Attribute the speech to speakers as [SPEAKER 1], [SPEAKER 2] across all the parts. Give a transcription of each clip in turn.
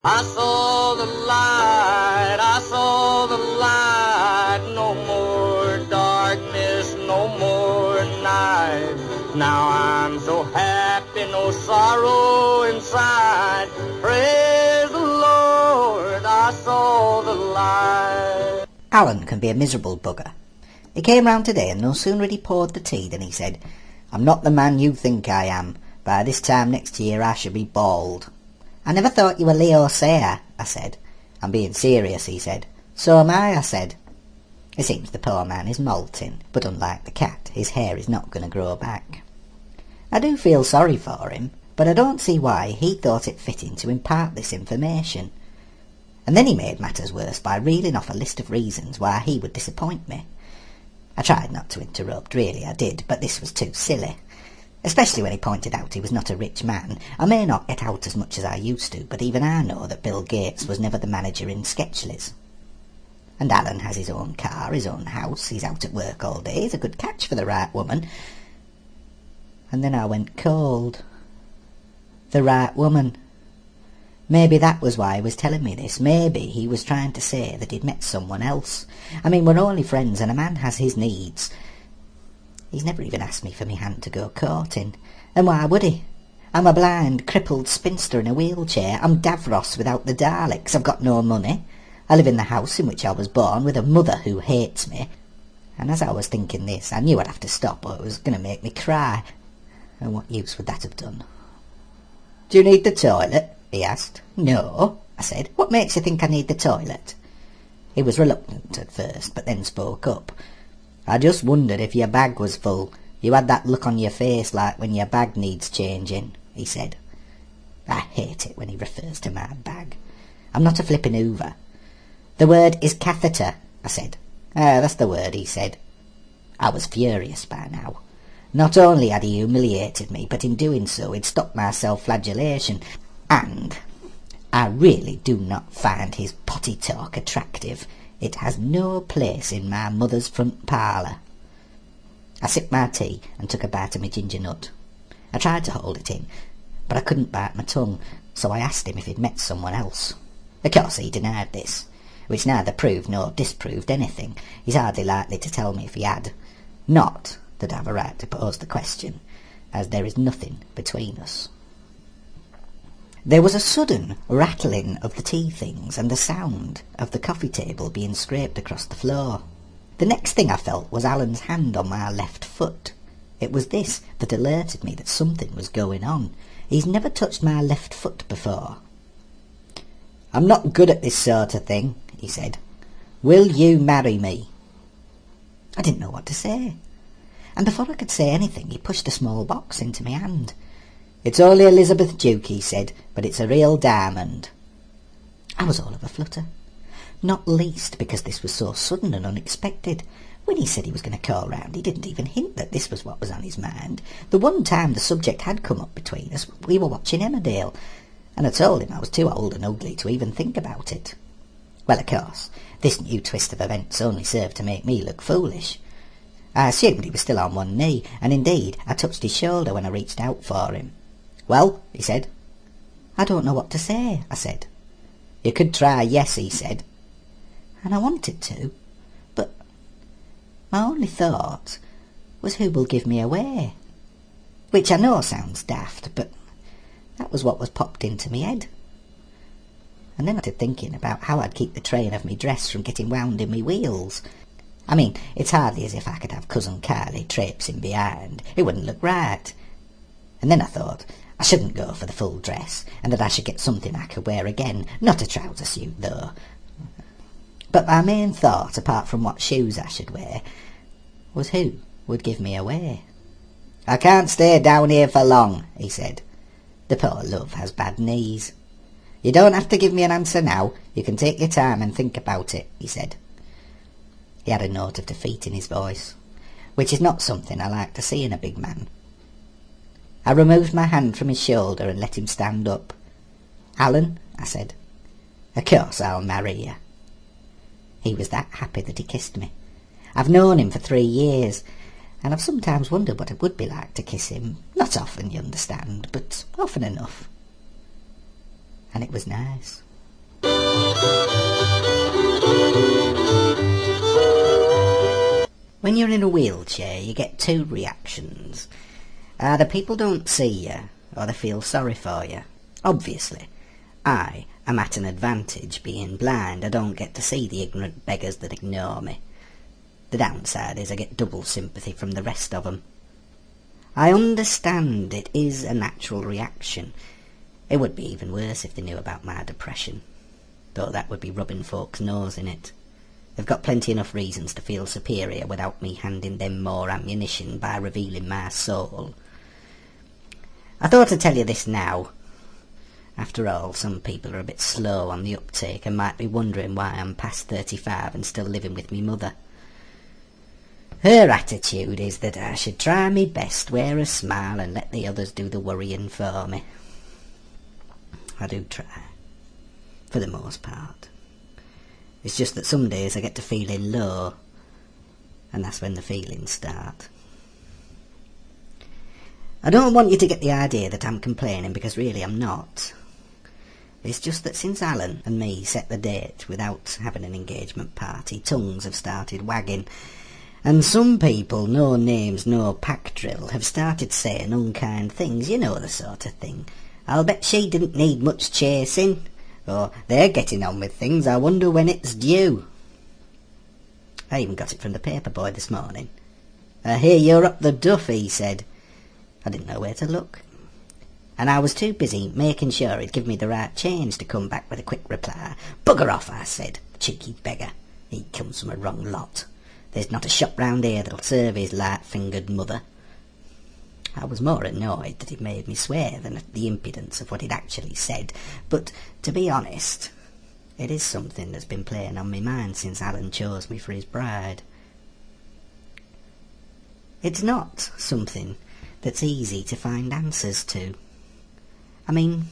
[SPEAKER 1] I saw the light, I saw the light, no more darkness, no more night. Now I'm so happy, no sorrow inside. Praise the Lord, I saw the light.
[SPEAKER 2] Alan can be a miserable bugger. He came round today and no sooner had he poured the tea than he said, "I'm not the man you think I am. By this time next year I shall be bald." "I never thought you were Leo Sayer," I said. "I'm being serious," he said. "So am I said. It seems the poor man is molting, but unlike the cat, his hair is not going to grow back. I do feel sorry for him, but I don't see why he thought it fitting to impart this information. And then he made matters worse by reeling off a list of reasons why he would disappoint me. I tried not to interrupt, really I did, but this was too silly. Especially when he pointed out he was not a rich man. I may not get out as much as I used to, but even I know that Bill Gates was never the manager in Sketchley's. And Alan has his own car, his own house, he's out at work all day, he's a good catch for the right woman. And then I went cold. The right woman. Maybe that was why he was telling me this. Maybe he was trying to say that he'd met someone else. I mean, we're only friends and a man has his needs. He's never even asked me for me hand to go courting. And why would he? I'm a blind, crippled spinster in a wheelchair. I'm Davros without the Daleks. I've got no money. I live in the house in which I was born with a mother who hates me. And as I was thinking this, I knew I'd have to stop or it was going to make me cry. And what use would that have done? "Do you need the toilet?" he asked. "No," I said. "What makes you think I need the toilet?" He was reluctant at first, but then spoke up. "I just wondered if your bag was full. You had that look on your face like when your bag needs changing," he said. I hate it when he refers to my bag. I'm not a flippin' Hoover. "The word is catheter," I said. "Ah, that's the word," he said. I was furious by now. Not only had he humiliated me, but in doing so he'd stopped my self-flagellation, and I really do not find his potty talk attractive. It has no place in my mother's front parlour. I sipped my tea and took a bite of my ginger nut. I tried to hold it in, but I couldn't bite my tongue, so I asked him if he'd met someone else. Of course he denied this, which neither proved nor disproved anything. He's hardly likely to tell me if he had. Not that I've a right to pose the question, as there is nothing between us. There was a sudden rattling of the tea things and the sound of the coffee table being scraped across the floor. The next thing I felt was Alan's hand on my left foot. It was this that alerted me that something was going on. He's never touched my left foot before. "I'm not good at this sort of thing," he said. "Will you marry me?" I didn't know what to say. And before I could say anything, he pushed a small box into my hand. "It's only Elizabeth Duke," he said, "but it's a real diamond." I was all of a flutter, not least because this was so sudden and unexpected. When he said he was going to call round, he didn't even hint that this was what was on his mind. The one time the subject had come up between us, we were watching Emmerdale, and I told him I was too old and ugly to even think about it. Well, of course, this new twist of events only served to make me look foolish. I assumed he was still on one knee, and indeed I touched his shoulder when I reached out for him. "Well," he said. "I don't know what to say," I said. "You could try yes," he said. And I wanted to, but my only thought was who will give me away. Which I know sounds daft, but that was what was popped into me head. And then I started thinking about how I'd keep the train of me dress from getting wound in me wheels. I mean, it's hardly as if I could have Cousin Kylie traipsing behind. It wouldn't look right. And then I thought I shouldn't go for the full dress, and that I should get something I could wear again, not a trouser suit though. But my main thought, apart from what shoes I should wear, was who would give me away. "I can't stay down here for long," he said. "The poor love has bad knees." "You don't have to give me an answer now. You can take your time and think about it," he said. He had a note of defeat in his voice, which is not something I like to see in a big man. I removed my hand from his shoulder and let him stand up. "Alan," I said, "of course I'll marry you." He was that happy that he kissed me. I've known him for 3 years, and I've sometimes wondered what it would be like to kiss him. Not often, you understand, but often enough. And it was nice. When you're in a wheelchair, you get two reactions. Either people don't see you, or they feel sorry for you. Obviously, I am at an advantage being blind. I don't get to see the ignorant beggars that ignore me. The downside is I get double sympathy from the rest of them. I understand it is a natural reaction. It would be even worse if they knew about my depression, though that would be rubbing folks' nose in it. They've got plenty enough reasons to feel superior without me handing them more ammunition by revealing my soul. I thought I'd tell you this now. After all, some people are a bit slow on the uptake and might be wondering why I'm past 35 and still living with me mother. Her attitude is that I should try me best, wear a smile and let the others do the worrying for me. I do try, for the most part. It's just that some days I get to feeling low, and that's when the feelings start. I don't want you to get the idea that I'm complaining, because really I'm not. It's just that since Alan and me set the date without having an engagement party, tongues have started wagging, and some people, no names, no pack drill, have started saying unkind things, you know the sort of thing. I'll bet she didn't need much chasing. Or, they're getting on with things, I wonder when it's due. I even got it from the paper boy this morning. I hear you're up the duff, he said. I didn't know where to look. And I was too busy making sure he'd give me the right change to come back with a quick reply. Bugger off, I said, cheeky beggar. He comes from a wrong lot. There's not a shop round here that'll serve his light-fingered mother. I was more annoyed that it made me swear than at the impudence of what he'd actually said, but, to be honest, it is something that's been playing on my mind since Alan chose me for his bride. It's not something that's easy to find answers to. I mean,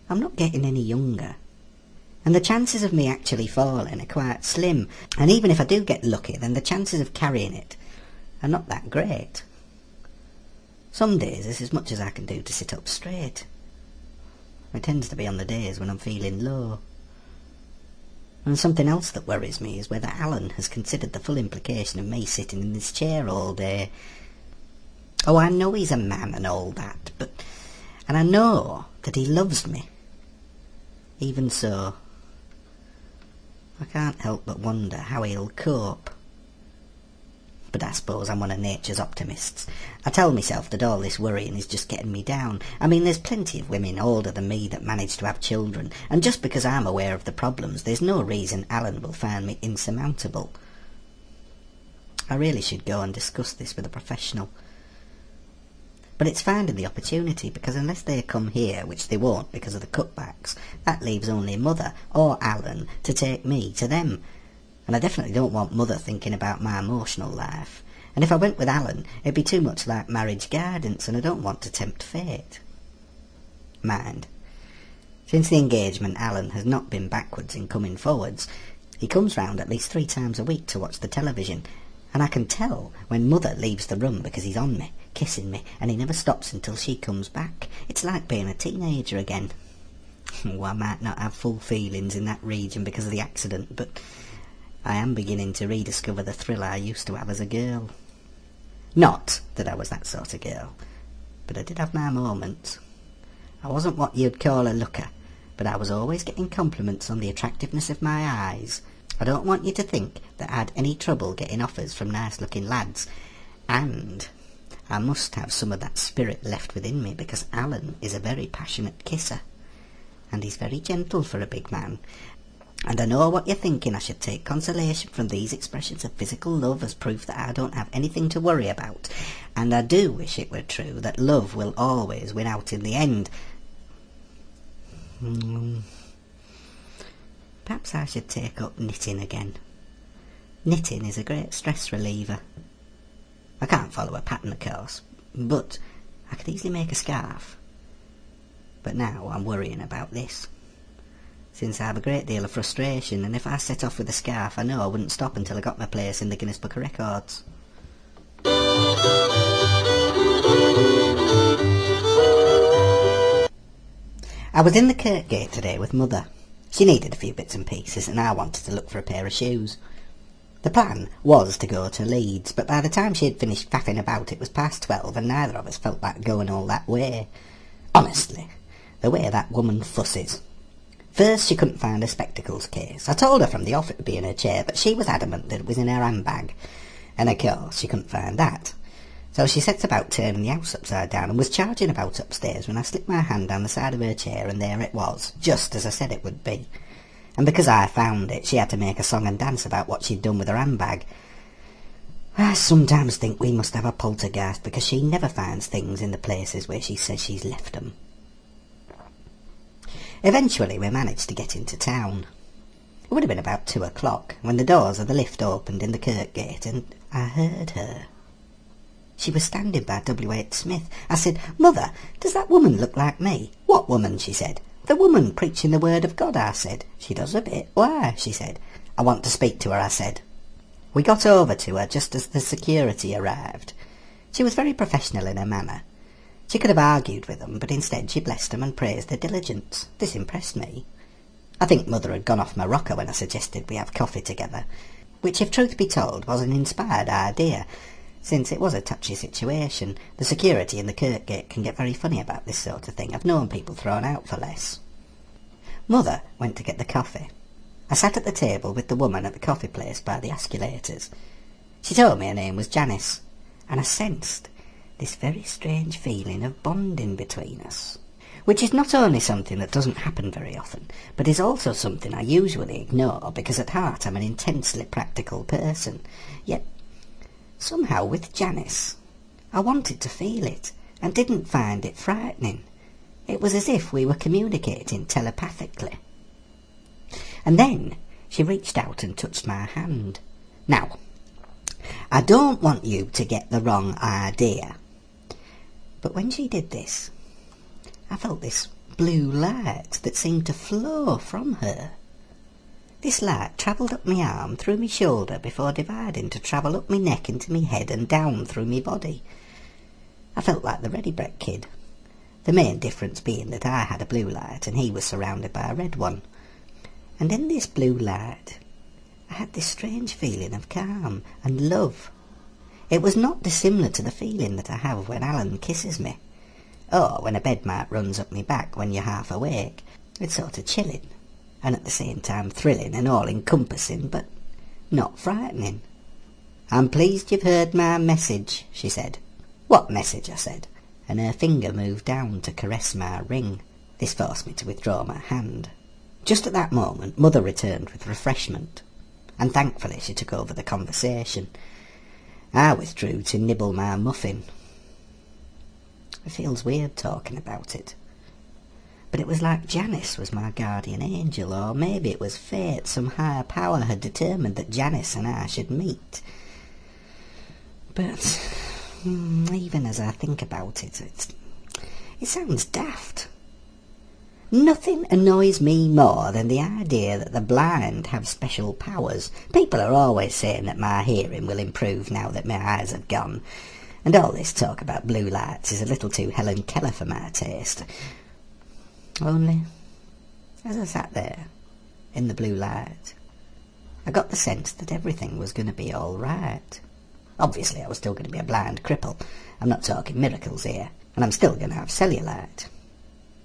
[SPEAKER 2] I'm not getting any younger, and the chances of me actually falling are quite slim, and even if I do get lucky, then the chances of carrying it are not that great. Some days there's as much as I can do to sit up straight. It tends to be on the days when I'm feeling low. And something else that worries me is whether Alan has considered the full implication of me sitting in this chair all day. Oh, I know he's a man and all that, and I know that he loves me. Even so, I can't help but wonder how he'll cope. But I suppose I'm one of nature's optimists. I tell myself that all this worrying is just getting me down. I mean, there's plenty of women older than me that manage to have children, and just because I'm aware of the problems, there's no reason Alan will find me insurmountable. I really should go and discuss this with a professional. But it's finding the opportunity, because unless they come here, which they won't because of the cutbacks, that leaves only Mother or Alan to take me to them. And I definitely don't want Mother thinking about my emotional life. And if I went with Alan, it'd be too much like marriage guidance, and I don't want to tempt fate. Mind, since the engagement, Alan has not been backwards in coming forwards. He comes round at least 3 times a week to watch the television, and I can tell when Mother leaves the room because he's on me, kissing me, and he never stops until she comes back. It's like being a teenager again. Oh, I might not have full feelings in that region because of the accident, but I am beginning to rediscover the thrill I used to have as a girl. Not that I was that sort of girl, but I did have my moments. I wasn't what you'd call a looker, but I was always getting compliments on the attractiveness of my eyes. I don't want you to think that I had any trouble getting offers from nice-looking lads, and I must have some of that spirit left within me because Alan is a very passionate kisser, and he's very gentle for a big man. And I know what you're thinking. I should take consolation from these expressions of physical love as proof that I don't have anything to worry about. And I do wish it were true that love will always win out in the end. Perhaps I should take up knitting again. Knitting is a great stress reliever. I can't follow a pattern, of course, but I could easily make a scarf. But now I'm worrying about this, since I have a great deal of frustration, and if I set off with a scarf, I know I wouldn't stop until I got my place in the Guinness Book of Records. I was in the Kirkgate today with Mother. She needed a few bits and pieces, and I wanted to look for a pair of shoes. The plan was to go to Leeds, but by the time she had finished faffing about it was past 12, and neither of us felt like going all that way. Honestly, the way that woman fusses. First, she couldn't find her spectacles case. I told her from the off it would be in her chair, but she was adamant that it was in her handbag, and of course she couldn't find that. So she sets about turning the house upside down and was charging about upstairs when I slipped my hand down the side of her chair, and there it was, just as I said it would be. And because I found it, she had to make a song and dance about what she'd done with her handbag. I sometimes think we must have a poltergeist, because she never finds things in the places where she says she's left them. Eventually we managed to get into town. It would have been about 2 o'clock when the doors of the lift opened in the Kirkgate, and I heard her. She was standing by W.H. Smith. I said, "Mother, does that woman look like me?" "What woman?" she said. "The woman preaching the word of God," I said. "She does a bit." "Why?" she said. "I want to speak to her," I said. We got over to her just as the security arrived. She was very professional in her manner. She could have argued with them, but instead she blessed them and praised their diligence. This impressed me. I think Mother had gone off my rocker when I suggested we have coffee together, which, if truth be told, was an inspired idea. Since it was a touchy situation, the security in the Kirkgate can get very funny about this sort of thing. I've known people thrown out for less. Mother went to get the coffee. I sat at the table with the woman at the coffee place by the escalators. She told me her name was Janice, and I sensed this very strange feeling of bonding between us, which is not only something that doesn't happen very often, but is also something I usually ignore because at heart I'm an intensely practical person. Yet somehow with Janice I wanted to feel it and didn't find it frightening. It was as if we were communicating telepathically. And then she reached out and touched my hand. Now, I don't want you to get the wrong idea, but when she did this, I felt this blue light that seemed to flow from her. This light travelled up my arm, through my shoulder, before dividing to travel up my neck into my head and down through my body. I felt like the Ready Brek Kid, the main difference being that I had a blue light and he was surrounded by a red one. And in this blue light I had this strange feeling of calm and love. It was not dissimilar to the feeling that I have when Alan kisses me, or when a bed mat runs up my back when you're half awake. It's sort of chilling, and at the same time thrilling and all-encompassing, but not frightening. "I'm pleased you've heard my message," she said. "What message?" I said, and her finger moved down to caress my ring. This forced me to withdraw my hand. Just at that moment Mother returned with refreshment, and thankfully she took over the conversation. I withdrew to nibble my muffin. It feels weird talking about it, but it was like Janice was my guardian angel, or maybe it was fate, some higher power had determined that Janice and I should meet. But even as I think about it, it sounds daft. Nothing annoys me more than the idea that the blind have special powers. People are always saying that my hearing will improve now that my eyes have gone, and all this talk about blue lights is a little too Helen Keller for my taste. Only, as I sat there, in the blue light, I got the sense that everything was going to be all right. Obviously I was still going to be a blind cripple. I'm not talking miracles here, and I'm still going to have cellulite.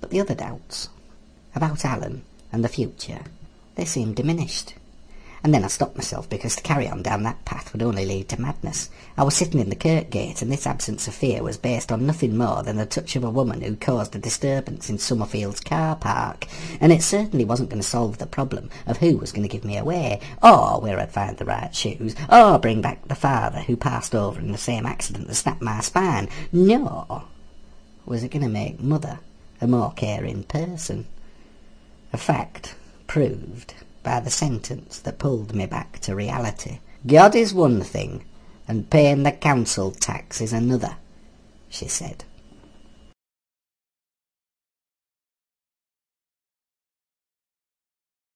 [SPEAKER 2] But the other doubts, about Alan and the future, they seemed diminished. And then I stopped myself, because to carry on down that path would only lead to madness. I was sitting in the Kirkgate, and this absence of fear was based on nothing more than the touch of a woman who caused a disturbance in Summerfield's car park, and it certainly wasn't going to solve the problem of who was going to give me away, or where I'd find the right shoes, or bring back the father who passed over in the same accident that snapped my spine. Nor was it going to make Mother a more caring person. A fact proved by the sentence that pulled me back to reality. "God is one thing, and paying the council tax is another," she said.